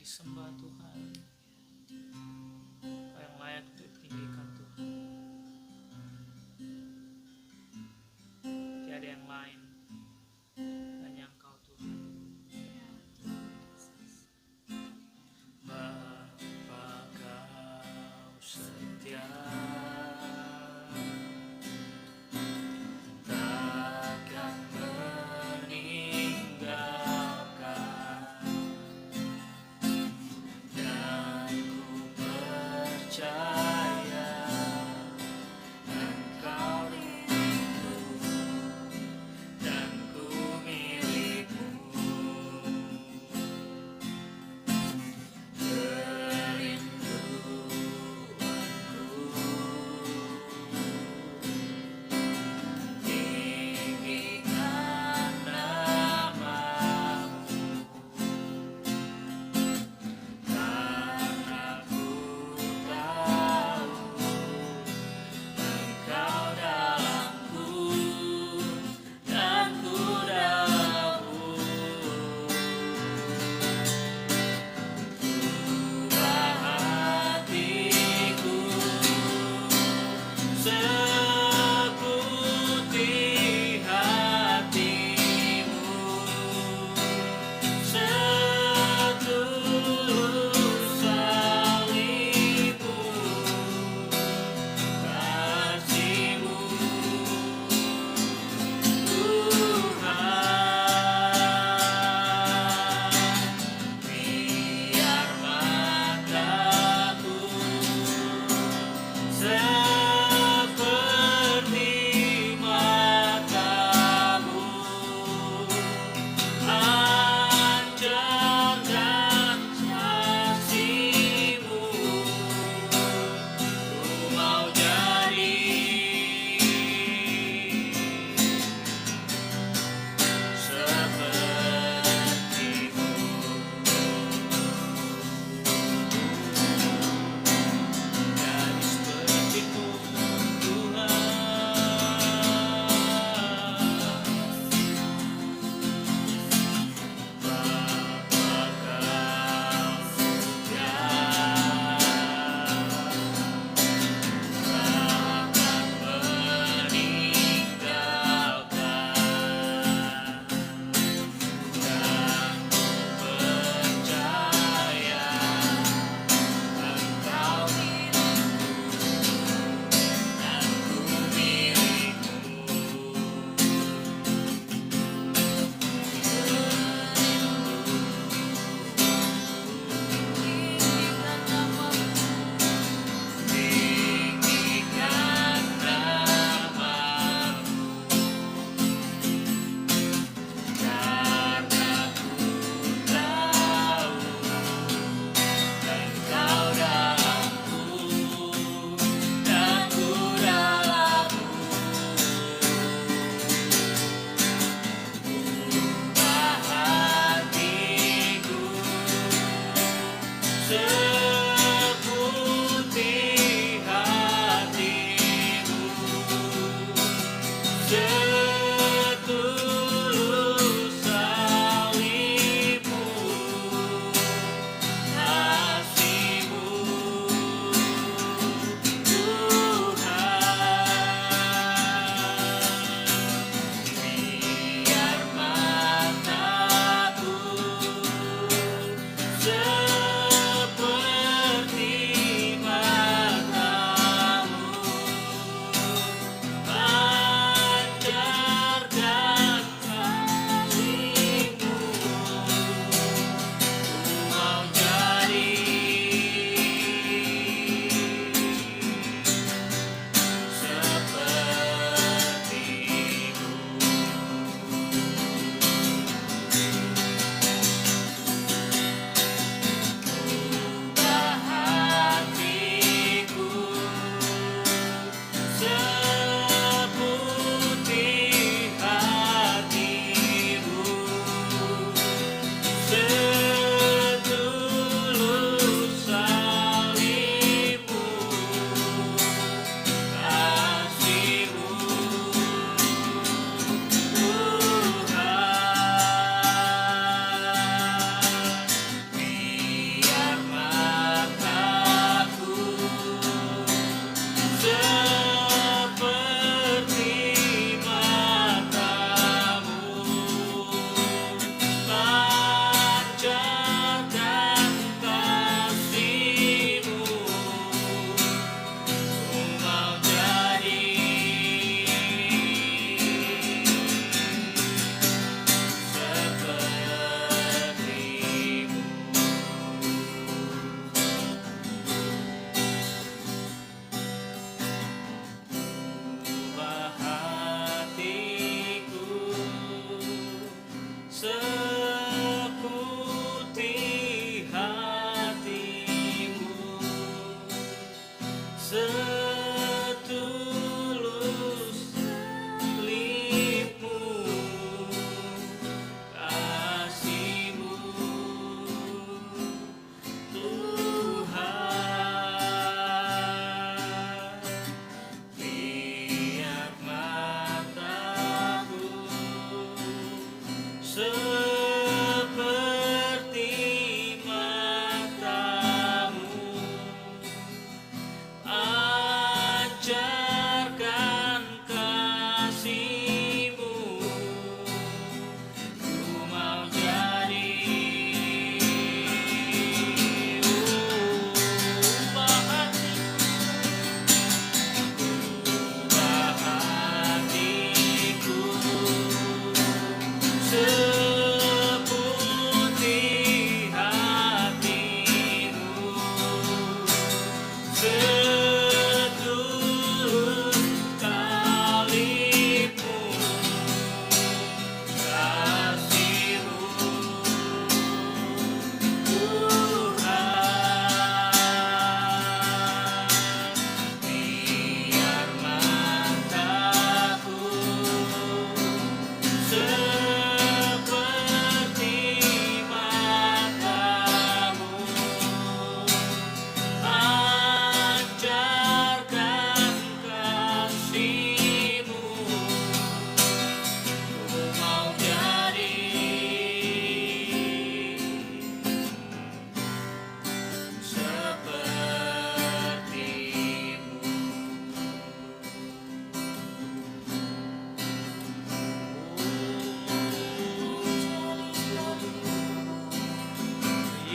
disembah Tuhan, Engkau yang layak ditinggikan Tuhan. Tiada yang lain, hanya Engkau Tuhan. Bapa Kau setia, takkan meninggalkan, dan ku percaya Engkau rindu, dan ku milikmu. Kerinduanku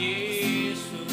Yesus.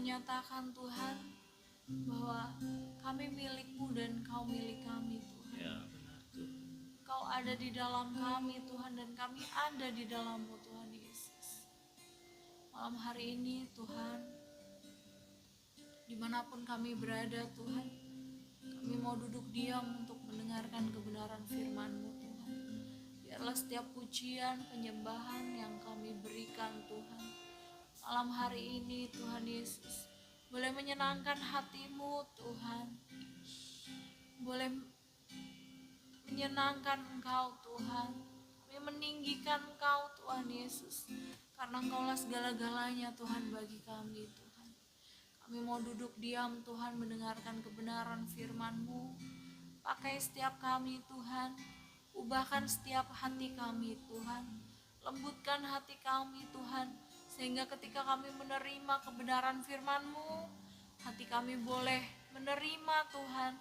Nyatakan Tuhan bahwa kami milik-Mu dan Kau milik kami Tuhan. Ya, benar Tuhan. Kau ada di dalam kami Tuhan dan kami ada di dalam-Mu Tuhan Yesus. Malam hari ini Tuhan, dimanapun kami berada Tuhan, kami mau duduk diam untuk mendengarkan kebenaran firman-Mu Tuhan. Biarlah setiap pujian, penyembahan yang kami berikan Tuhan malam hari ini Tuhan Yesus boleh menyenangkan hati-Mu Tuhan, boleh menyenangkan Engkau Tuhan. Kami meninggikan Engkau Tuhan Yesus, karena Engkaulah segala-galanya Tuhan bagi kami Tuhan. mau duduk diam Tuhan mendengarkan kebenaran firman-Mu. Pakai setiap kami Tuhan, ubahkan setiap hati kami Tuhan, lembutkan hati kami Tuhan, sehingga ketika kami menerima kebenaran firman-Mu, hati kami boleh menerima Tuhan,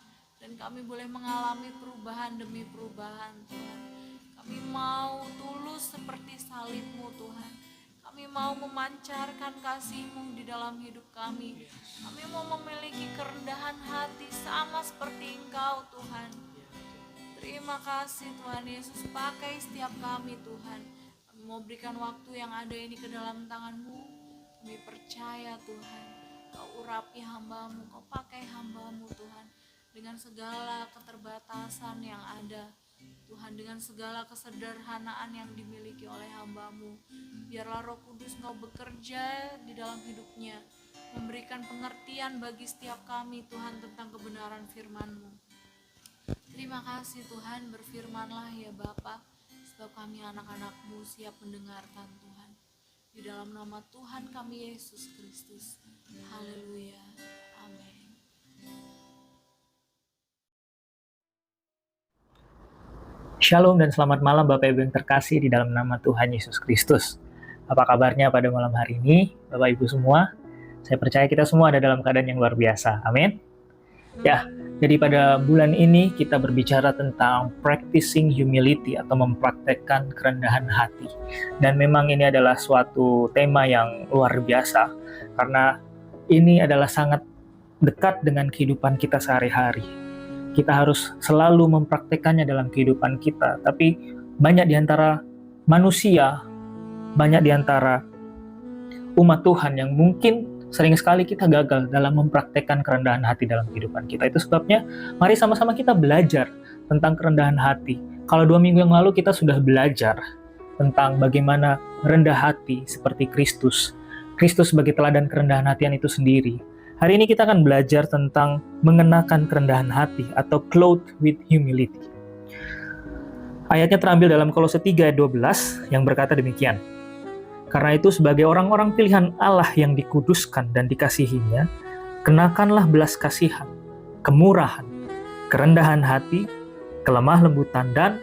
dan kami boleh mengalami perubahan demi perubahan Tuhan. Kami mau tulus seperti salib-Mu Tuhan. Kami mau memancarkan kasih-Mu di dalam hidup kami. Kami mau memiliki kerendahan hati sama seperti Engkau Tuhan. Terima kasih Tuhan Yesus, pakai setiap kami Tuhan. Kami mau berikan waktu yang ada ini ke dalam tangan-Mu. Kami percaya Tuhan, Kau urapi hamba-Mu, Kau pakai hamba-Mu Tuhan. Dengan segala keterbatasan yang ada Tuhan, dengan segala kesederhanaan yang dimiliki oleh hamba-Mu, biarlah Roh Kudus Kau bekerja di dalam hidupnya, memberikan pengertian bagi setiap kami Tuhan tentang kebenaran firman-Mu. Terima kasih Tuhan, berfirmanlah ya Bapa, sebab kami anak-anak-Mu siap mendengarkan Tuhan. Di dalam nama Tuhan kami Yesus Kristus. Haleluya. Amin. Shalom dan selamat malam Bapak Ibu yang terkasih di dalam nama Tuhan Yesus Kristus. Apa kabarnya pada malam hari ini Bapak Ibu semua? Saya percaya kita semua ada dalam keadaan yang luar biasa. Amin. Ya, jadi pada bulan ini kita berbicara tentang practicing humility atau mempraktekkan kerendahan hati. Dan memang ini adalah suatu tema yang luar biasa karena ini adalah sangat dekat dengan kehidupan kita sehari-hari. Kita harus selalu mempraktekannya dalam kehidupan kita. Tapi banyak di antara manusia, banyak di antara umat Tuhan yang mungkin sering sekali kita gagal dalam mempraktekkan kerendahan hati dalam kehidupan kita. Itu sebabnya mari sama-sama kita belajar tentang kerendahan hati. Kalau 2 minggu yang lalu kita sudah belajar tentang bagaimana rendah hati seperti Kristus. Kristus sebagai teladan kerendahan hatian itu sendiri. Hari ini kita akan belajar tentang mengenakan kerendahan hati atau clothed with humility. Ayatnya terambil dalam Kolose 3 ayat 12 yang berkata demikian. Karena itu sebagai orang-orang pilihan Allah yang dikuduskan dan dikasihinya, kenakanlah belas kasihan, kemurahan, kerendahan hati, kelemah lembutan, dan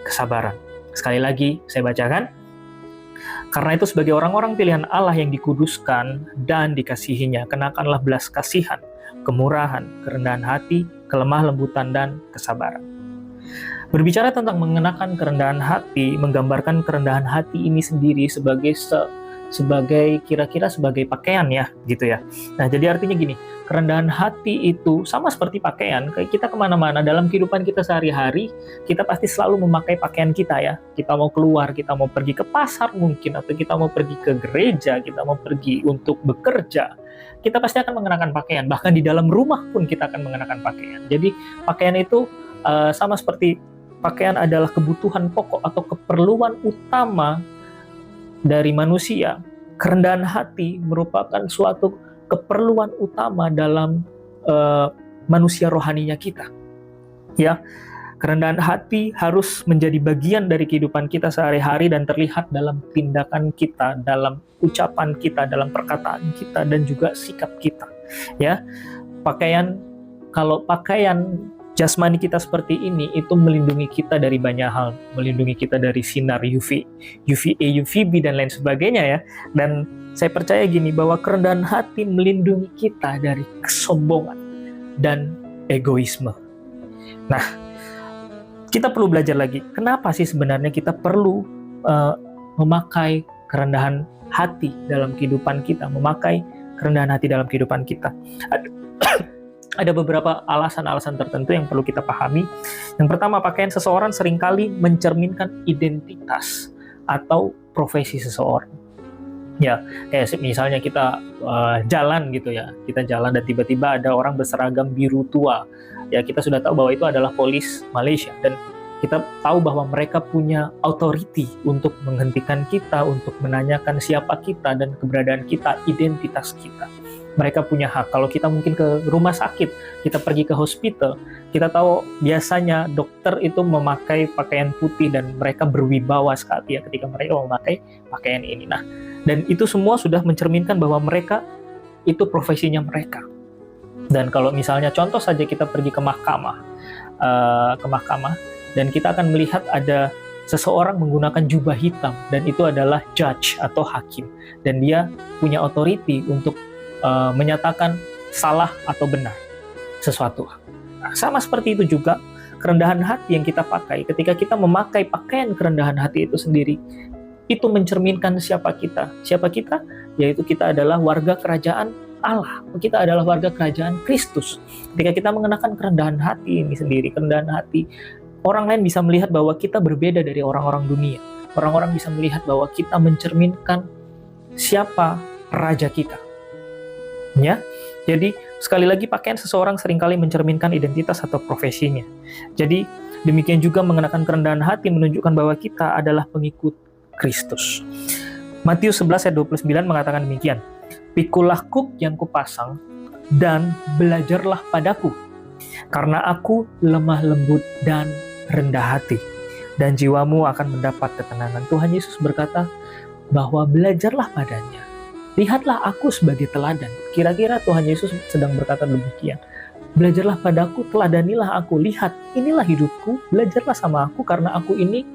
kesabaran. Sekali lagi saya bacakan. Karena itu sebagai orang-orang pilihan Allah yang dikuduskan dan dikasihinya, kenakanlah belas kasihan, kemurahan, kerendahan hati, kelemah lembutan, dan kesabaran. Berbicara tentang mengenakan kerendahan hati, menggambarkan kerendahan hati ini sendiri sebagai kira-kira sebagai pakaian ya, gitu ya. Nah, jadi artinya gini, kerendahan hati itu sama seperti pakaian. Kayak kita kemana-mana dalam kehidupan kita sehari-hari, kita pasti selalu memakai pakaian kita ya. Kita mau keluar, kita mau pergi ke pasar mungkin, atau kita mau pergi ke gereja, kita mau pergi untuk bekerja. Kita pasti akan mengenakan pakaian. Bahkan di dalam rumah pun kita akan mengenakan pakaian. Jadi pakaian itu sama seperti pakaian adalah kebutuhan pokok atau keperluan utama dari manusia. Kerendahan hati merupakan suatu keperluan utama dalam manusia rohaninya kita. Ya, kerendahan hati harus menjadi bagian dari kehidupan kita sehari-hari dan terlihat dalam tindakan kita, dalam ucapan kita, dalam perkataan kita, dan juga sikap kita. Ya, kalau pakaian jasmani kita seperti ini, itu melindungi kita dari banyak hal, melindungi kita dari sinar UVA, UVB, dan lain sebagainya ya. Dan saya percaya gini, bahwa kerendahan hati melindungi kita dari kesombongan dan egoisme. Nah, kita perlu belajar lagi, kenapa sih sebenarnya kita perlu memakai kerendahan hati dalam kehidupan kita, memakai kerendahan hati dalam kehidupan kita. Ada beberapa alasan-alasan tertentu yang perlu kita pahami. Yang pertama, pakaian seseorang seringkali mencerminkan identitas atau profesi seseorang. Ya, kayak misalnya kita jalan gitu ya, kita jalan dan tiba-tiba ada orang berseragam biru tua. Ya, kita sudah tahu bahwa itu adalah polis Malaysia, dan kita tahu bahwa mereka punya authority untuk menghentikan kita, untuk menanyakan siapa kita dan keberadaan kita, identitas kita. Mereka punya hak. Kalau kita mungkin ke rumah sakit, kita pergi ke hospital, kita tahu biasanya dokter itu memakai pakaian putih dan mereka berwibawa sekali ya ketika mereka memakai pakaian ini. Nah, dan itu semua sudah mencerminkan bahwa mereka itu profesinya mereka. Dan kalau misalnya contoh saja kita pergi ke mahkamah, dan kita akan melihat ada seseorang menggunakan jubah hitam, dan itu adalah judge atau hakim, dan dia punya authority untuk menyatakan salah atau benar sesuatu. Nah, sama seperti itu juga kerendahan hati yang kita pakai. Ketika kita memakai pakaian kerendahan hati itu sendiri, itu mencerminkan siapa kita. Siapa kita? Yaitu kita adalah warga kerajaan Allah. Kita adalah warga kerajaan Kristus. Ketika kita mengenakan kerendahan hati ini sendiri, kerendahan hati, orang lain bisa melihat bahwa kita berbeda dari orang-orang dunia. Orang-orang bisa melihat bahwa kita mencerminkan siapa raja kita. Ya, jadi sekali lagi pakaian seseorang seringkali mencerminkan identitas atau profesinya. Jadi demikian juga mengenakan kerendahan hati menunjukkan bahwa kita adalah pengikut Kristus. Matius 11 ayat 29 mengatakan demikian. Pikulah kuk yang kupasang dan belajarlah padaku, karena aku lemah lembut dan rendah hati, dan jiwamu akan mendapat ketenangan. Tuhan Yesus berkata bahwa belajarlah padanya. Lihatlah aku sebagai teladan. Kira-kira Tuhan Yesus sedang berkata demikian. Belajarlah padaku, teladanilah aku. Lihat, inilah hidupku, belajarlah sama aku karena aku ini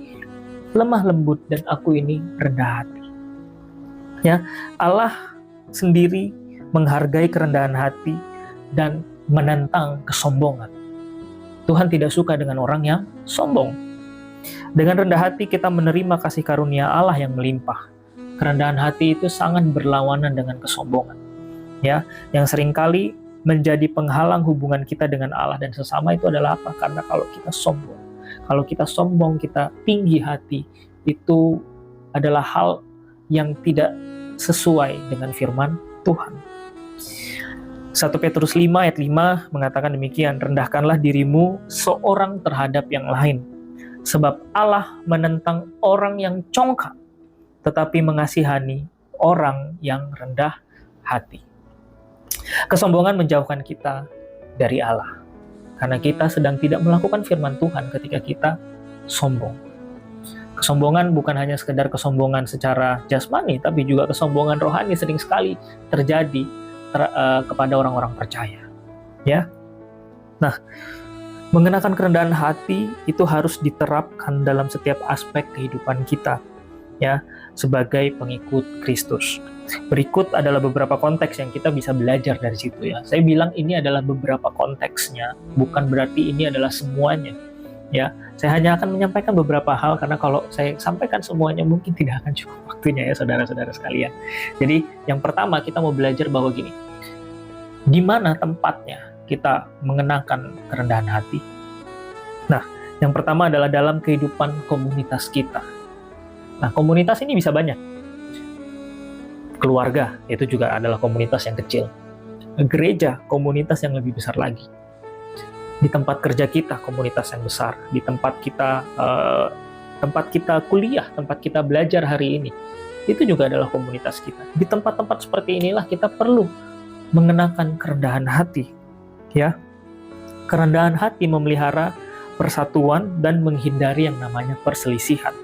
lemah lembut dan aku ini rendah hati. Ya, Allah sendiri menghargai kerendahan hati dan menentang kesombongan. Tuhan tidak suka dengan orang yang sombong. Dengan rendah hati kita menerima kasih karunia Allah yang melimpah. Kerendahan hati itu sangat berlawanan dengan kesombongan. Ya, yang seringkali menjadi penghalang hubungan kita dengan Allah dan sesama itu adalah apa? Karena kalau kita sombong. Kalau kita sombong, kita tinggi hati, itu adalah hal yang tidak sesuai dengan firman Tuhan. 1 Petrus 5 ayat 5 mengatakan demikian, rendahkanlah dirimu seorang terhadap yang lain, sebab Allah menentang orang yang congkak, tetapi mengasihani orang yang rendah hati. Kesombongan menjauhkan kita dari Allah, karena kita sedang tidak melakukan firman Tuhan ketika kita sombong. Kesombongan bukan hanya sekedar kesombongan secara jasmani, tapi juga kesombongan rohani sering sekali terjadi kepada orang-orang percaya. Ya, nah, mengenakan kerendahan hati itu harus diterapkan dalam setiap aspek kehidupan kita, ya, sebagai pengikut Kristus. Berikut adalah beberapa konteks yang kita bisa belajar dari situ, ya. Saya bilang ini adalah beberapa konteksnya, bukan berarti ini adalah semuanya. Ya, saya hanya akan menyampaikan beberapa hal karena kalau saya sampaikan semuanya mungkin tidak akan cukup waktunya, ya saudara-saudara sekalian. Jadi yang pertama kita mau belajar bahwa gini, di mana tempatnya kita mengenakan kerendahan hati? Nah, yang pertama adalah dalam kehidupan komunitas kita. Nah, komunitas ini bisa banyak. Keluarga, itu juga adalah komunitas yang kecil. Gereja, komunitas yang lebih besar lagi. Di tempat kerja kita, komunitas yang besar. Di tempat kita kuliah, tempat kita belajar hari ini, itu juga adalah komunitas kita. Di tempat-tempat seperti inilah kita perlu mengenakan kerendahan hati. Ya, kerendahan hati memelihara persatuan dan menghindari yang namanya perselisihan.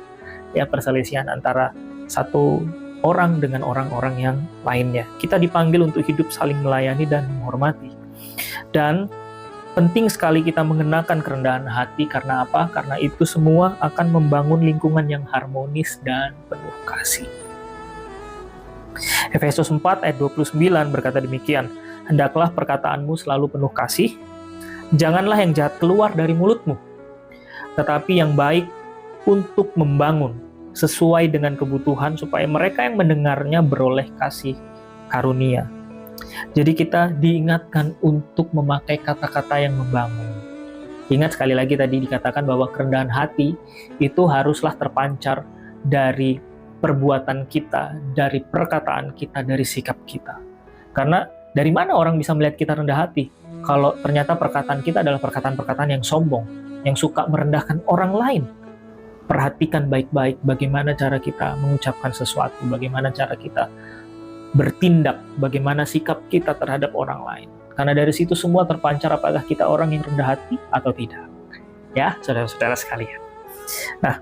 Ya, perselisihan antara satu orang dengan orang-orang yang lainnya. Kita dipanggil untuk hidup saling melayani dan menghormati. Dan penting sekali kita mengenakan kerendahan hati, karena apa? Karena itu semua akan membangun lingkungan yang harmonis dan penuh kasih. Efesus 4 ayat 29 berkata demikian, hendaklah perkataanmu selalu penuh kasih, janganlah yang jahat keluar dari mulutmu, tetapi yang baik untuk membangun sesuai dengan kebutuhan supaya mereka yang mendengarnya beroleh kasih karunia. Jadi kita diingatkan untuk memakai kata-kata yang membangun. Ingat sekali lagi tadi dikatakan bahwa kerendahan hati itu haruslah terpancar dari perbuatan kita, dari perkataan kita, dari sikap kita. Karena dari mana orang bisa melihat kita rendah hati? Kalau ternyata perkataan kita adalah perkataan-perkataan yang sombong, yang suka merendahkan orang lain. Perhatikan baik-baik bagaimana cara kita mengucapkan sesuatu, bagaimana cara kita bertindak, bagaimana sikap kita terhadap orang lain. Karena dari situ semua terpancar apakah kita orang yang rendah hati atau tidak. Ya, saudara-saudara sekalian. Nah,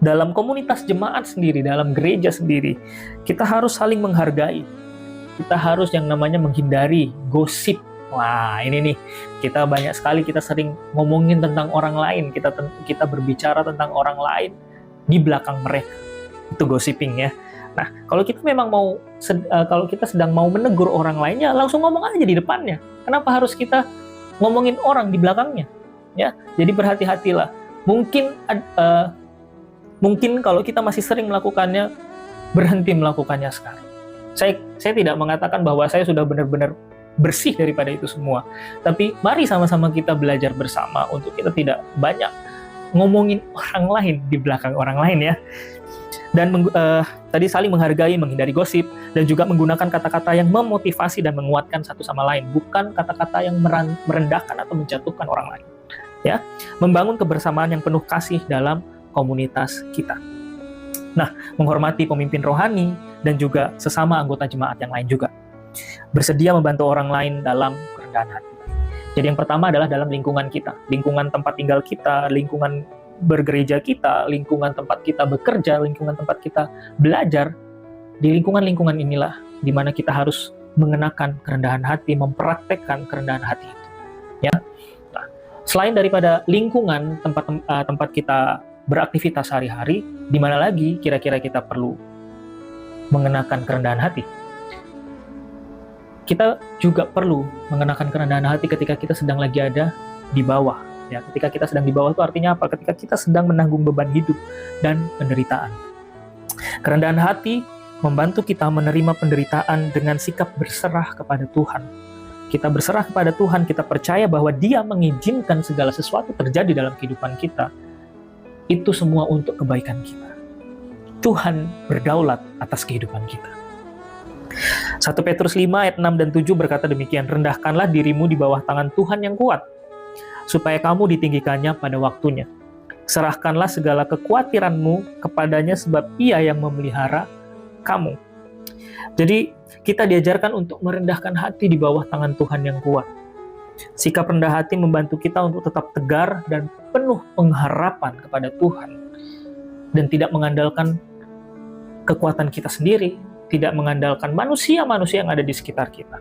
dalam komunitas jemaat sendiri, dalam gereja sendiri, kita harus saling menghargai. kita harus yang namanya menghindari gosip. Wah, ini nih, kita banyak sekali, kita sering ngomongin tentang orang lain, kita berbicara tentang orang lain di belakang mereka. Itu gossiping ya. Nah, kalau kita memang kalau kita sedang mau menegur orang lainnya, langsung ngomong aja di depannya. Kenapa harus kita ngomongin orang di belakangnya? Ya, jadi berhati-hatilah. Mungkin kalau kita masih sering melakukannya, berhenti melakukannya sekarang. Saya tidak mengatakan bahwa saya sudah benar-benar bersih daripada itu semua. Tapi mari sama-sama kita belajar bersama untuk kita tidak banyak ngomongin orang lain di belakang orang lain ya. Dan tadi saling menghargai, menghindari gosip, dan juga menggunakan kata-kata yang memotivasi dan menguatkan satu sama lain, bukan kata-kata yang merendahkan atau menjatuhkan orang lain. Ya, membangun kebersamaan yang penuh kasih dalam komunitas kita. Nah, menghormati pemimpin rohani dan juga sesama anggota jemaat yang lain juga. Bersedia membantu orang lain dalam kerendahan hati. Jadi yang pertama adalah dalam lingkungan kita, lingkungan tempat tinggal kita, lingkungan bergereja kita, lingkungan tempat kita bekerja, lingkungan tempat kita belajar. Di lingkungan-lingkungan inilah di mana kita harus mengenakan kerendahan hati, mempraktekkan kerendahan hati itu. Ya. Nah, selain daripada lingkungan tempat kita beraktivitas sehari-hari, di mana lagi kira-kira kita perlu mengenakan kerendahan hati? Kita juga perlu mengenakan kerendahan hati ketika kita sedang lagi ada di bawah. Ya, ketika kita sedang di bawah itu artinya apa? Ketika kita sedang menanggung beban hidup dan penderitaan. Kerendahan hati membantu kita menerima penderitaan dengan sikap berserah kepada Tuhan. Kita berserah kepada Tuhan, kita percaya bahwa Dia mengizinkan segala sesuatu terjadi dalam kehidupan kita. Itu semua untuk kebaikan kita. Tuhan berdaulat atas kehidupan kita. 1 Petrus 5 ayat 6 dan 7 berkata demikian, rendahkanlah dirimu di bawah tangan Tuhan yang kuat, supaya kamu ditinggikannya pada waktunya. Serahkanlah segala kekhawatiranmu kepadanya sebab Ia yang memelihara kamu. Jadi kita diajarkan untuk merendahkan hati di bawah tangan Tuhan yang kuat. Sikap rendah hati membantu kita untuk tetap tegar dan penuh pengharapan kepada Tuhan. Dan tidak mengandalkan kekuatan kita sendiri, tidak mengandalkan manusia-manusia yang ada di sekitar kita,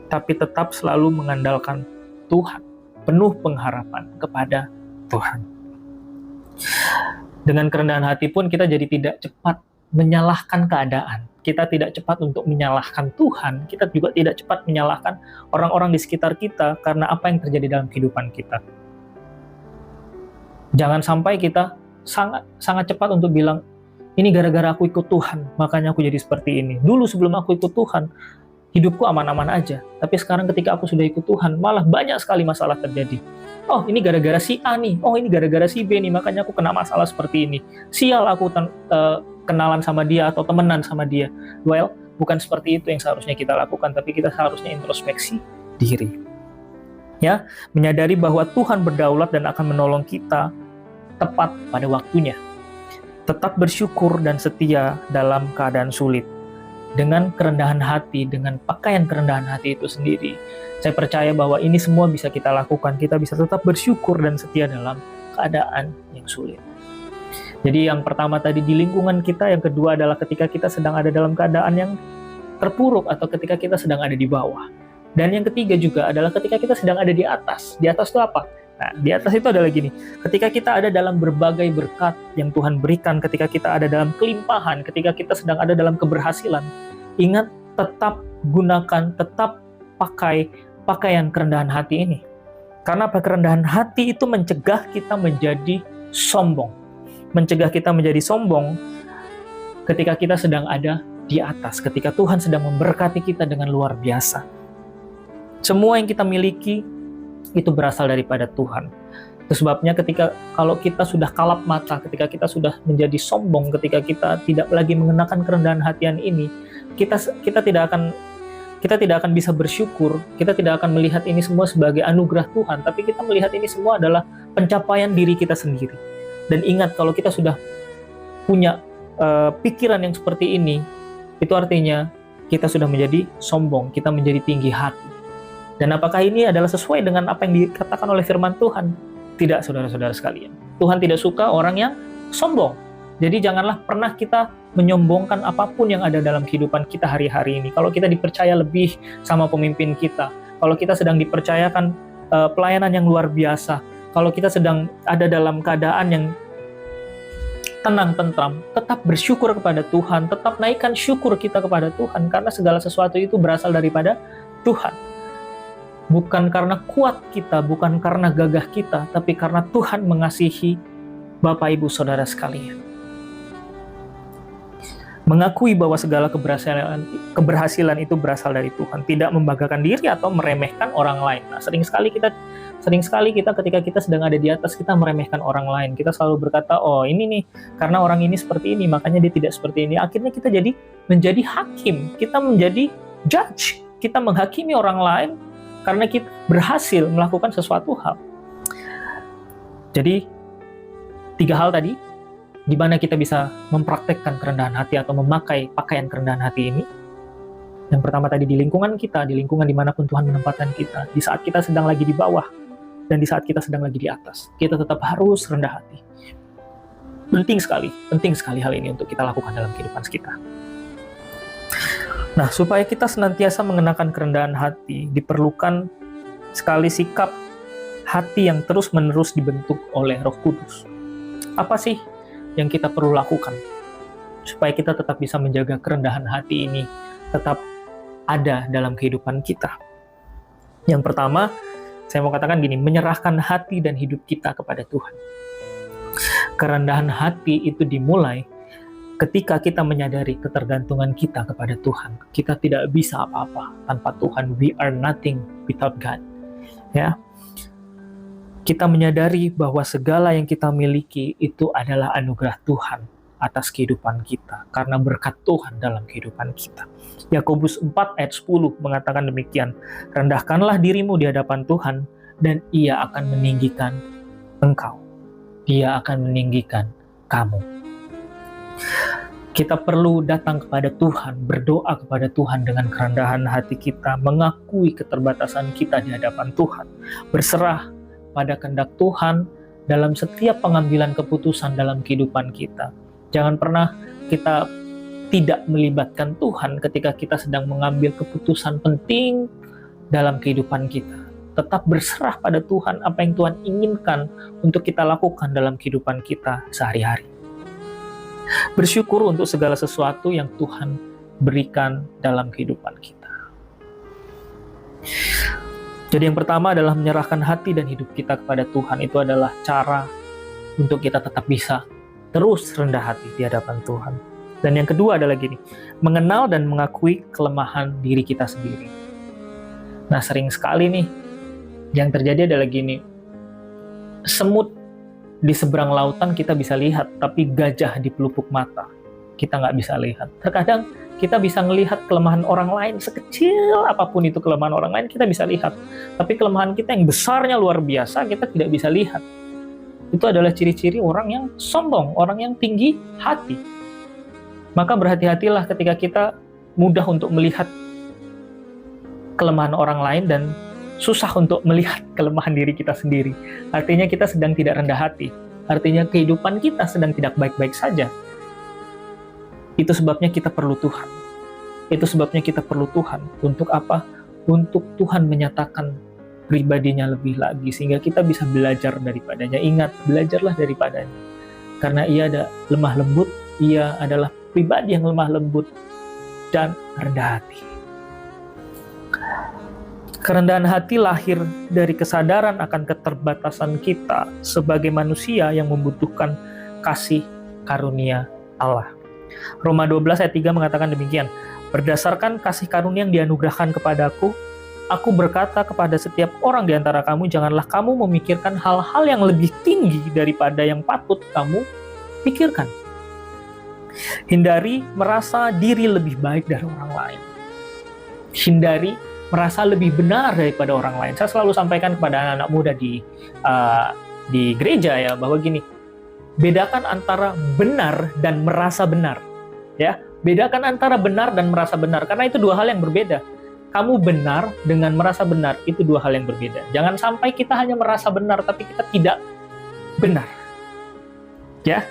tapi tetap selalu mengandalkan Tuhan, penuh pengharapan kepada Tuhan. Dengan kerendahan hati pun kita jadi tidak cepat menyalahkan keadaan. Kita tidak cepat untuk menyalahkan Tuhan, kita juga tidak cepat menyalahkan orang-orang di sekitar kita karena apa yang terjadi dalam kehidupan kita. Jangan sampai kita sangat cepat untuk bilang, ini gara-gara aku ikut Tuhan, makanya aku jadi seperti ini. Dulu sebelum aku ikut Tuhan, hidupku aman-aman aja. Tapi sekarang ketika aku sudah ikut Tuhan, malah banyak sekali masalah terjadi. Oh, ini gara-gara si A nih. Oh, ini gara-gara si B nih, makanya aku kena masalah seperti ini. Sial aku kenalan sama dia atau temenan sama dia. Well, bukan seperti itu yang seharusnya kita lakukan, tapi kita seharusnya introspeksi diri. Ya, menyadari bahwa Tuhan berdaulat dan akan menolong kita tepat pada waktunya. Tetap bersyukur dan setia dalam keadaan sulit. Dengan kerendahan hati, dengan pakaian kerendahan hati itu sendiri, saya percaya bahwa ini semua bisa kita lakukan. Kita bisa tetap bersyukur dan setia dalam keadaan yang sulit. Jadi yang pertama tadi di lingkungan kita, yang kedua adalah ketika kita sedang ada dalam keadaan yang terpuruk atau ketika kita sedang ada di bawah. Dan yang ketiga juga adalah ketika kita sedang ada di atas. Di atas itu apa? Nah, di atas itu adalah gini, ketika kita ada dalam berbagai berkat yang Tuhan berikan, ketika kita ada dalam kelimpahan, ketika kita sedang ada dalam keberhasilan, ingat, tetap gunakan, tetap pakai pakaian kerendahan hati ini. Karena kerendahan hati itu mencegah kita menjadi sombong. Mencegah kita menjadi sombong ketika kita sedang ada di atas, ketika Tuhan sedang memberkati kita dengan luar biasa. Semua yang kita miliki itu berasal daripada Tuhan. Itu sebabnya kalau kita sudah kalap mata, ketika kita sudah menjadi sombong, ketika kita tidak lagi mengenakan kerendahan hatian ini, kita tidak akan bisa bersyukur, kita tidak akan melihat ini semua sebagai anugerah Tuhan, tapi kita melihat ini semua adalah pencapaian diri kita sendiri. Dan ingat, kalau kita sudah punya pikiran yang seperti ini, itu artinya kita sudah menjadi sombong, kita menjadi tinggi hati. Dan apakah ini adalah sesuai dengan apa yang dikatakan oleh firman Tuhan? Tidak, saudara-saudara sekalian. Tuhan tidak suka orang yang sombong. Jadi janganlah pernah kita menyombongkan apapun yang ada dalam kehidupan kita hari-hari ini. Kalau kita dipercaya lebih sama pemimpin kita, kalau kita sedang dipercayakan pelayanan yang luar biasa, kalau kita sedang ada dalam keadaan yang tenang, tentram, tetap bersyukur kepada Tuhan, tetap naikkan syukur kita kepada Tuhan, karena segala sesuatu itu berasal daripada Tuhan. Bukan karena kuat kita, bukan karena gagah kita, tapi karena Tuhan mengasihi Bapak Ibu Saudara sekalian. Mengakui bahwa segala keberhasilan itu berasal dari Tuhan, tidak membanggakan diri atau meremehkan orang lain. Nah, sering sekali kita ketika kita sedang ada di atas, kita meremehkan orang lain. Kita selalu berkata, oh ini nih, karena orang ini seperti ini, makanya dia tidak seperti ini. Akhirnya kita menjadi hakim, kita menjadi judge, kita menghakimi orang lain karena kita berhasil melakukan sesuatu hal. Jadi, 3 hal tadi, di mana kita bisa mempraktekkan kerendahan hati atau memakai pakaian kerendahan hati ini. Yang pertama tadi di lingkungan kita, di lingkungan dimanapun Tuhan menempatkan kita, di saat kita sedang lagi di bawah, dan di saat kita sedang lagi di atas, kita tetap harus rendah hati. Penting sekali hal ini untuk kita lakukan dalam kehidupan kita. Nah, supaya kita senantiasa mengenakan kerendahan hati, diperlukan sekali sikap hati yang terus-menerus dibentuk oleh Roh Kudus. Apa sih yang kita perlu lakukan supaya kita tetap bisa menjaga kerendahan hati ini tetap ada dalam kehidupan kita? Yang pertama, saya mau katakan gini, menyerahkan hati dan hidup kita kepada Tuhan. Kerendahan hati itu dimulai ketika kita menyadari ketergantungan kita kepada Tuhan. Kita tidak bisa apa-apa tanpa Tuhan. We are nothing without God. Ya. Kita menyadari bahwa segala yang kita miliki itu adalah anugerah Tuhan atas kehidupan kita, karena berkat Tuhan dalam kehidupan kita. Yakobus 4 ayat 10 mengatakan demikian, rendahkanlah dirimu di hadapan Tuhan, dan Ia akan meninggikan engkau. Ia akan meninggikan kamu. Kita perlu datang kepada Tuhan, berdoa kepada Tuhan dengan kerendahan hati kita, mengakui keterbatasan kita di hadapan Tuhan, berserah pada kehendak Tuhan dalam setiap pengambilan keputusan dalam kehidupan kita. Jangan pernah kita tidak melibatkan Tuhan ketika kita sedang mengambil keputusan penting dalam kehidupan kita. Tetap berserah pada Tuhan apa yang Tuhan inginkan untuk kita lakukan dalam kehidupan kita sehari-hari. Bersyukur untuk segala sesuatu yang Tuhan berikan dalam kehidupan kita. Jadi yang pertama adalah menyerahkan hati dan hidup kita kepada Tuhan. Itu adalah cara untuk kita tetap bisa terus rendah hati di hadapan Tuhan. Dan yang kedua adalah gini, mengenal dan mengakui kelemahan diri kita sendiri. Nah, sering sekali nih yang terjadi adalah gini, semut di seberang lautan kita bisa lihat, tapi gajah di pelupuk mata kita nggak bisa lihat. Terkadang kita bisa melihat kelemahan orang lain, sekecil apapun itu kelemahan orang lain kita bisa lihat, tapi kelemahan kita yang besarnya luar biasa kita tidak bisa lihat. Itu adalah ciri-ciri orang yang sombong, orang yang tinggi hati. Maka berhati-hatilah ketika kita mudah untuk melihat kelemahan orang lain dan susah untuk melihat kelemahan diri kita sendiri. Artinya kita sedang tidak rendah hati. Artinya kehidupan kita sedang tidak baik-baik saja. Itu sebabnya kita perlu Tuhan. Itu sebabnya kita perlu Tuhan. Untuk apa? Untuk Tuhan menyatakan pribadinya lebih lagi, sehingga kita bisa belajar daripadanya. Ingat, belajarlah daripadanya. Karena Ia ada lemah lembut, Ia adalah pribadi yang lemah lembut dan rendah hati. Kerendahan hati lahir dari kesadaran akan keterbatasan kita sebagai manusia yang membutuhkan kasih karunia Allah. Roma 12 ayat 3 mengatakan demikian, berdasarkan kasih karunia yang dianugerahkan kepadaku, aku berkata kepada setiap orang di antara kamu, janganlah kamu memikirkan hal-hal yang lebih tinggi daripada yang patut kamu pikirkan. Hindari merasa diri lebih baik dari orang lain. Hindari merasa lebih benar daripada orang lain. Saya selalu sampaikan kepada anak-anak muda di gereja ya, bahwa gini, bedakan antara benar dan merasa benar. Ya, bedakan antara benar dan merasa benar, karena itu dua hal yang berbeda. Kamu benar dengan merasa benar, itu dua hal yang berbeda. Jangan sampai kita hanya merasa benar, tapi kita tidak benar. Ya,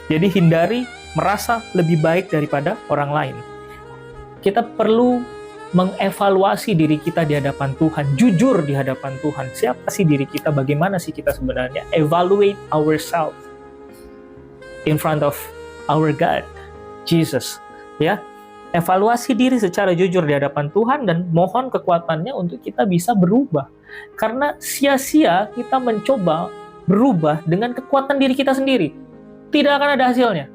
jadi hindari merasa lebih baik daripada orang lain. Kita perlu mengevaluasi diri kita di hadapan Tuhan, jujur di hadapan Tuhan. Siapa sih diri kita? Bagaimana sih kita sebenarnya? Evaluate ourselves in front of our God, Jesus. Ya, evaluasi diri secara jujur di hadapan Tuhan dan mohon kekuatannya untuk kita bisa berubah. Karena sia-sia kita mencoba berubah dengan kekuatan diri kita sendiri. Tidak akan ada hasilnya.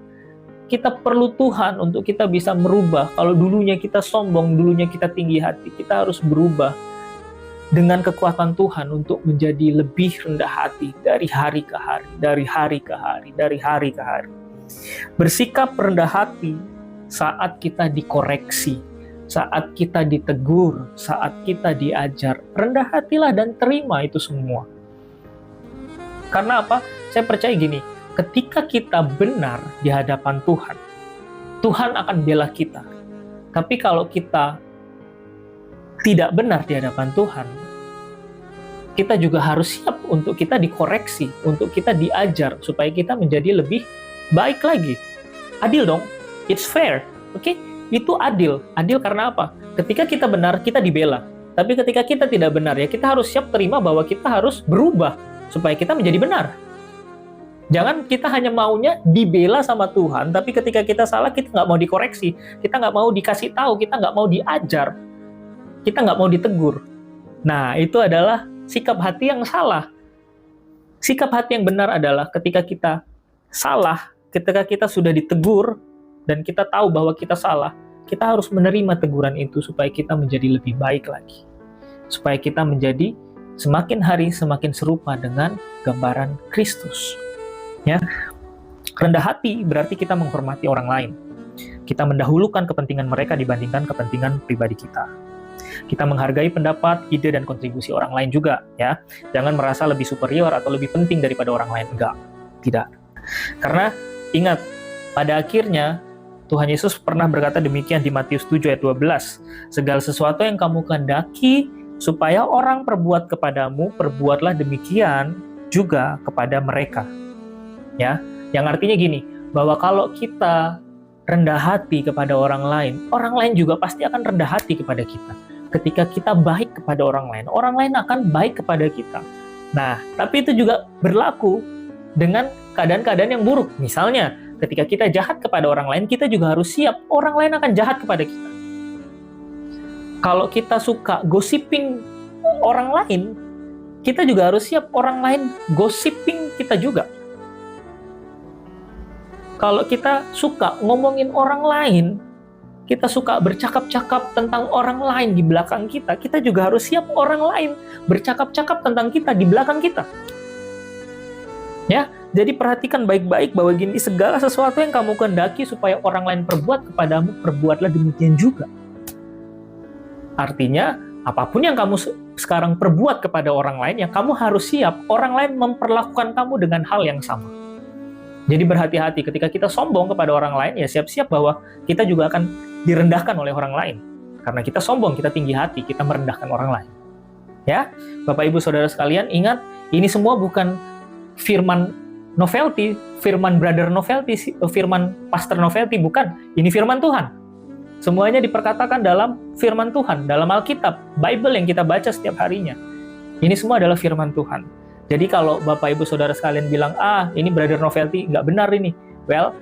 Kita perlu Tuhan untuk kita bisa merubah. Kalau dulunya kita sombong, dulunya kita tinggi hati, kita harus berubah dengan kekuatan Tuhan untuk menjadi lebih rendah hati dari hari ke hari, dari hari ke hari, dari hari ke hari. Bersikap rendah hati saat kita dikoreksi, saat kita ditegur, saat kita diajar. Rendah hatilah dan terima itu semua. Karena apa? Saya percaya gini, ketika kita benar di hadapan Tuhan, Tuhan akan bela kita. Tapi kalau kita tidak benar di hadapan Tuhan, kita juga harus siap untuk kita dikoreksi, untuk kita diajar, supaya kita menjadi lebih baik lagi. Adil dong, it's fair, oke? Itu adil. Adil karena apa? Ketika kita benar, kita dibela. Tapi ketika kita tidak benar, ya kita harus siap terima bahwa kita harus berubah, supaya kita menjadi benar. Jangan kita hanya maunya dibela sama Tuhan, tapi ketika kita salah, kita nggak mau dikoreksi, kita nggak mau dikasih tahu, kita nggak mau diajar, kita nggak mau ditegur. Nah, itu adalah sikap hati yang salah. Sikap hati yang benar adalah ketika kita salah, ketika kita sudah ditegur, dan kita tahu bahwa kita salah, kita harus menerima teguran itu supaya kita menjadi lebih baik lagi. Supaya kita menjadi semakin hari semakin serupa dengan gambaran Kristus. Ya, rendah hati berarti kita menghormati orang lain. Kita mendahulukan kepentingan mereka dibandingkan kepentingan pribadi kita. Kita menghargai pendapat, ide, dan kontribusi orang lain juga. Ya, jangan merasa lebih superior atau lebih penting daripada orang lain. Enggak, tidak. Karena ingat, pada akhirnya Tuhan Yesus pernah berkata demikian di Matius 7 ayat 12. Segala sesuatu yang kamu kehendaki supaya orang perbuat kepadamu, perbuatlah demikian juga kepada mereka. Ya, yang artinya gini, bahwa kalau kita rendah hati kepada orang lain juga pasti akan rendah hati kepada kita. Ketika kita baik kepada orang lain akan baik kepada kita. Nah, tapi itu juga berlaku dengan keadaan-keadaan yang buruk. Misalnya, ketika kita jahat kepada orang lain, kita juga harus siap orang lain akan jahat kepada kita. Kalau kita suka gossiping orang lain, kita juga harus siap orang lain gossiping kita juga. Kalau kita suka ngomongin orang lain, kita suka bercakap-cakap tentang orang lain di belakang kita, kita juga harus siap orang lain bercakap-cakap tentang kita di belakang kita. Ya, jadi perhatikan baik-baik bahwa gini, segala sesuatu yang kamu kehendaki supaya orang lain perbuat kepadamu, perbuatlah demikian juga. Artinya, apapun yang kamu sekarang perbuat kepada orang lain, ya kamu harus siap orang lain memperlakukan kamu dengan hal yang sama. Jadi berhati-hati ketika kita sombong kepada orang lain, ya siap-siap bahwa kita juga akan direndahkan oleh orang lain. Karena kita sombong, kita tinggi hati, kita merendahkan orang lain. Ya, Bapak Ibu Saudara sekalian, ingat, ini semua bukan firman novelty, firman brother novelty, firman pastor novelty, bukan. Ini firman Tuhan. Semuanya diperkatakan dalam firman Tuhan, dalam Alkitab, Bible yang kita baca setiap harinya. Ini semua adalah firman Tuhan. Jadi kalau Bapak Ibu Saudara sekalian bilang, ini brother novelty, nggak benar ini. Well,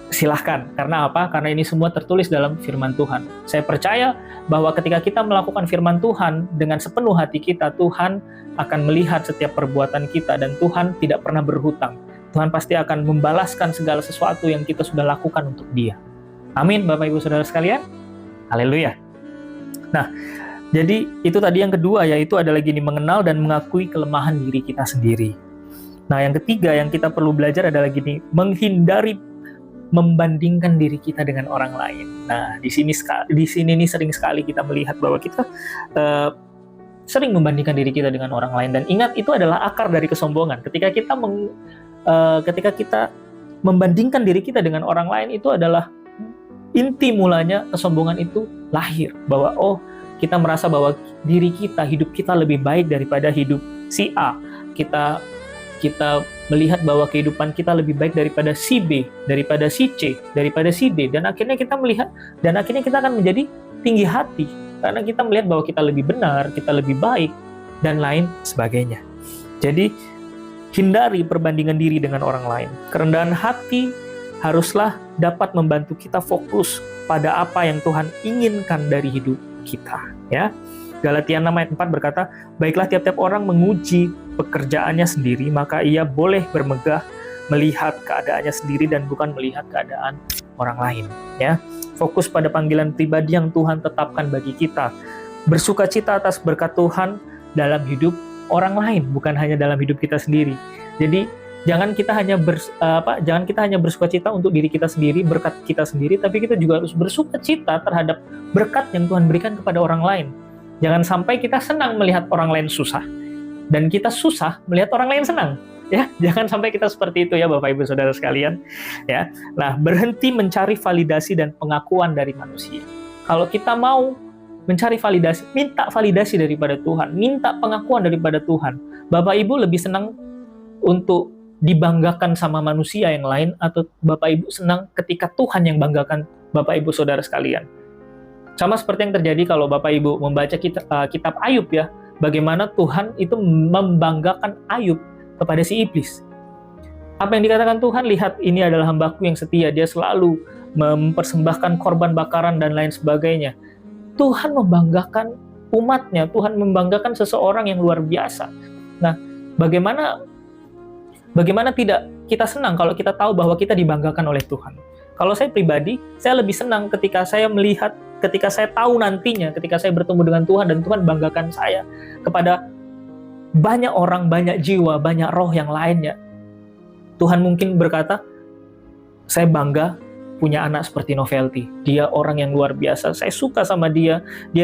silahkan. Karena apa? Karena ini semua tertulis dalam firman Tuhan. Saya percaya bahwa ketika kita melakukan firman Tuhan dengan sepenuh hati kita, Tuhan akan melihat setiap perbuatan kita dan Tuhan tidak pernah berhutang. Tuhan pasti akan membalaskan segala sesuatu yang kita sudah lakukan untuk Dia. Amin, Bapak Ibu Saudara sekalian. Haleluya. Nah, jadi itu tadi yang kedua, yaitu adalah gini, mengenal dan mengakui kelemahan diri kita sendiri. Nah, yang ketiga yang kita perlu belajar adalah gini, menghindari membandingkan diri kita dengan orang lain. Nah, di sini nih sering sekali kita melihat bahwa kita sering membandingkan diri kita dengan orang lain. Dan ingat, itu adalah akar dari kesombongan. Ketika kita membandingkan diri kita dengan orang lain, itu adalah inti mulanya kesombongan itu lahir. Bahwa kita merasa bahwa diri kita, hidup kita lebih baik daripada hidup si A. kita melihat bahwa kehidupan kita lebih baik daripada si B, daripada si C, daripada si D, dan akhirnya kita akan menjadi tinggi hati karena kita melihat bahwa kita lebih benar, kita lebih baik, dan lain sebagainya. Jadi hindari perbandingan diri dengan orang lain. Kerendahan hati haruslah dapat membantu kita fokus pada apa yang Tuhan inginkan dari hidup kita, ya. Galatia 6 ayat 4 berkata, "Baiklah tiap-tiap orang menguji pekerjaannya sendiri, maka ia boleh bermegah melihat keadaannya sendiri dan bukan melihat keadaan orang lain." Ya, fokus pada panggilan pribadi yang Tuhan tetapkan bagi kita. Bersukacita atas berkat Tuhan dalam hidup orang lain, bukan hanya dalam hidup kita sendiri. Jadi jangan kita hanya bersukacita untuk diri kita sendiri, berkat kita sendiri, tapi kita juga harus bersukacita terhadap berkat yang Tuhan berikan kepada orang lain. Jangan sampai kita senang melihat orang lain susah, dan kita susah melihat orang lain senang. Ya, jangan sampai kita seperti itu ya Bapak Ibu Saudara sekalian. Ya, nah berhenti mencari validasi dan pengakuan dari manusia. Kalau kita mau mencari validasi, minta validasi daripada Tuhan, minta pengakuan daripada Tuhan. Bapak Ibu lebih senang untuk dibanggakan sama manusia yang lain, atau Bapak Ibu senang ketika Tuhan yang banggakan Bapak Ibu Saudara sekalian? Sama seperti yang terjadi kalau Bapak Ibu membaca kitab Ayub ya, bagaimana Tuhan itu membanggakan Ayub kepada si iblis. Apa yang dikatakan Tuhan, lihat ini adalah hambaku yang setia, dia selalu mempersembahkan korban bakaran dan lain sebagainya. Tuhan membanggakan umatnya, Tuhan membanggakan seseorang yang luar biasa. Nah, bagaimana tidak kita senang kalau kita tahu bahwa kita dibanggakan oleh Tuhan? Kalau saya pribadi, saya lebih senang ketika saya tahu nantinya, ketika saya bertemu dengan Tuhan dan Tuhan banggakan saya kepada banyak orang, banyak jiwa, banyak roh yang lainnya. Tuhan mungkin berkata, saya bangga punya anak seperti Novelty. Dia orang yang luar biasa, saya suka sama dia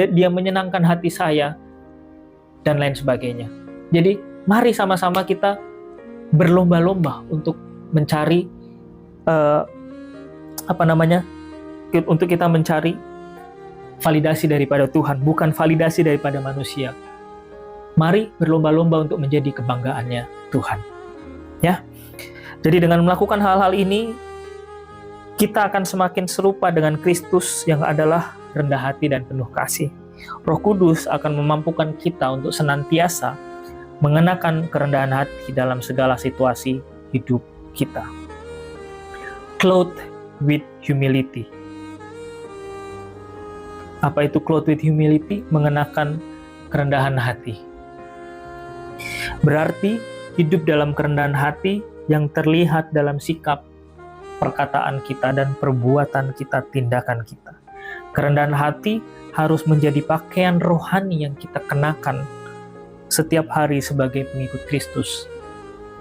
menyenangkan hati saya, dan lain sebagainya. Jadi, mari sama-sama kita berlomba-lomba untuk mencari untuk kita mencari validasi daripada Tuhan, bukan validasi daripada manusia. Mari berlomba-lomba untuk menjadi kebanggaannya Tuhan. Ya. Jadi dengan melakukan hal-hal ini, kita akan semakin serupa dengan Kristus yang adalah rendah hati dan penuh kasih. Roh Kudus akan memampukan kita untuk senantiasa mengenakan kerendahan hati dalam segala situasi hidup kita. Clothed with humility. Apa itu clothed with humility? Mengenakan kerendahan hati. Berarti hidup dalam kerendahan hati yang terlihat dalam sikap, perkataan kita, dan perbuatan kita, tindakan kita. Kerendahan hati harus menjadi pakaian rohani yang kita kenakan setiap hari sebagai pengikut Kristus.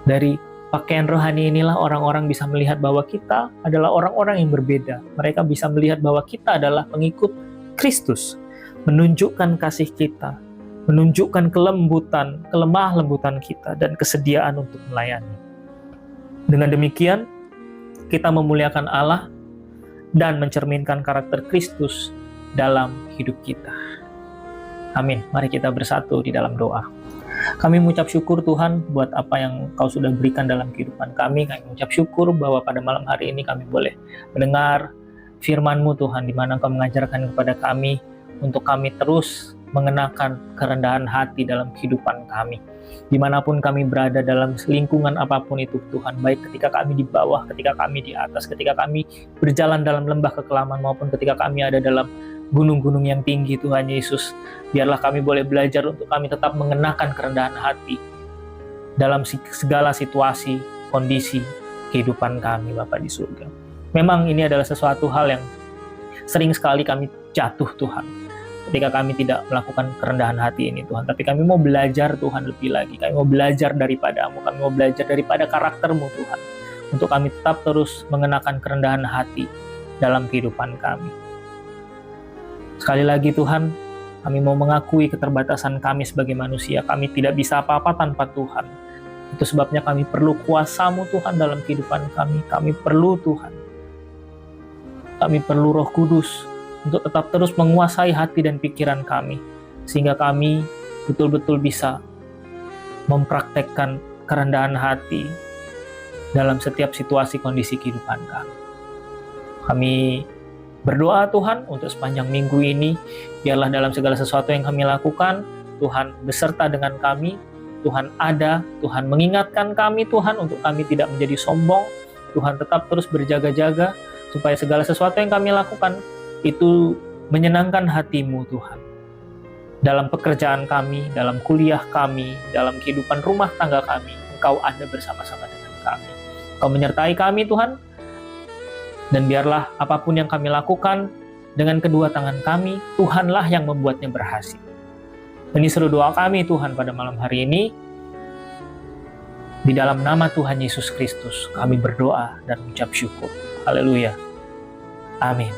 Dari pakaian rohani inilah orang-orang bisa melihat bahwa kita adalah orang-orang yang berbeda. Mereka bisa melihat bahwa kita adalah pengikut Kristus, menunjukkan kasih kita, menunjukkan kelemah lembutan kita, dan kesediaan untuk melayani. Dengan demikian, kita memuliakan Allah dan mencerminkan karakter Kristus dalam hidup kita. Amin. Mari kita bersatu di dalam doa. Kami mengucap syukur Tuhan buat apa yang Kau sudah berikan dalam kehidupan kami. Kami mengucap syukur bahwa pada malam hari ini kami boleh mendengar firman-Mu Tuhan, di mana Kau mengajarkan kepada kami untuk kami terus mengenakan kerendahan hati dalam kehidupan kami. Dimanapun kami berada dalam lingkungan apapun itu Tuhan, baik ketika kami di bawah, ketika kami di atas, ketika kami berjalan dalam lembah kekelaman, maupun ketika kami ada dalam gunung-gunung yang tinggi Tuhan Yesus, biarlah kami boleh belajar untuk kami tetap mengenakan kerendahan hati dalam segala situasi, kondisi kehidupan kami Bapa di surga. Memang ini adalah sesuatu hal yang sering sekali kami jatuh Tuhan, ketika kami tidak melakukan kerendahan hati ini Tuhan. Tapi kami mau belajar Tuhan lebih lagi, kami mau belajar daripada-Mu, kami mau belajar daripada karakter-Mu Tuhan, untuk kami tetap terus mengenakan kerendahan hati dalam kehidupan kami. Sekali lagi Tuhan, kami mau mengakui keterbatasan kami sebagai manusia. Kami tidak bisa apa-apa tanpa Tuhan. Itu sebabnya kami perlu kuasa-Mu Tuhan dalam kehidupan kami. Kami perlu Tuhan. Kami perlu Roh Kudus untuk tetap terus menguasai hati dan pikiran kami, sehingga kami betul-betul bisa mempraktekkan kerendahan hati dalam setiap situasi kondisi kehidupan kami. Kami berdoa Tuhan untuk sepanjang minggu ini, biarlah dalam segala sesuatu yang kami lakukan, Tuhan beserta dengan kami, Tuhan ada, Tuhan mengingatkan kami Tuhan untuk kami tidak menjadi sombong, Tuhan tetap terus berjaga-jaga, supaya segala sesuatu yang kami lakukan itu menyenangkan hati-Mu Tuhan. Dalam pekerjaan kami, dalam kuliah kami, dalam kehidupan rumah tangga kami, Engkau ada bersama-sama dengan kami. Engkau menyertai kami Tuhan, dan biarlah apapun yang kami lakukan dengan kedua tangan kami, Tuhanlah yang membuatnya berhasil. Ini seru doa kami Tuhan pada malam hari ini. Di dalam nama Tuhan Yesus Kristus kami berdoa dan mengucap syukur. Haleluya. Amin.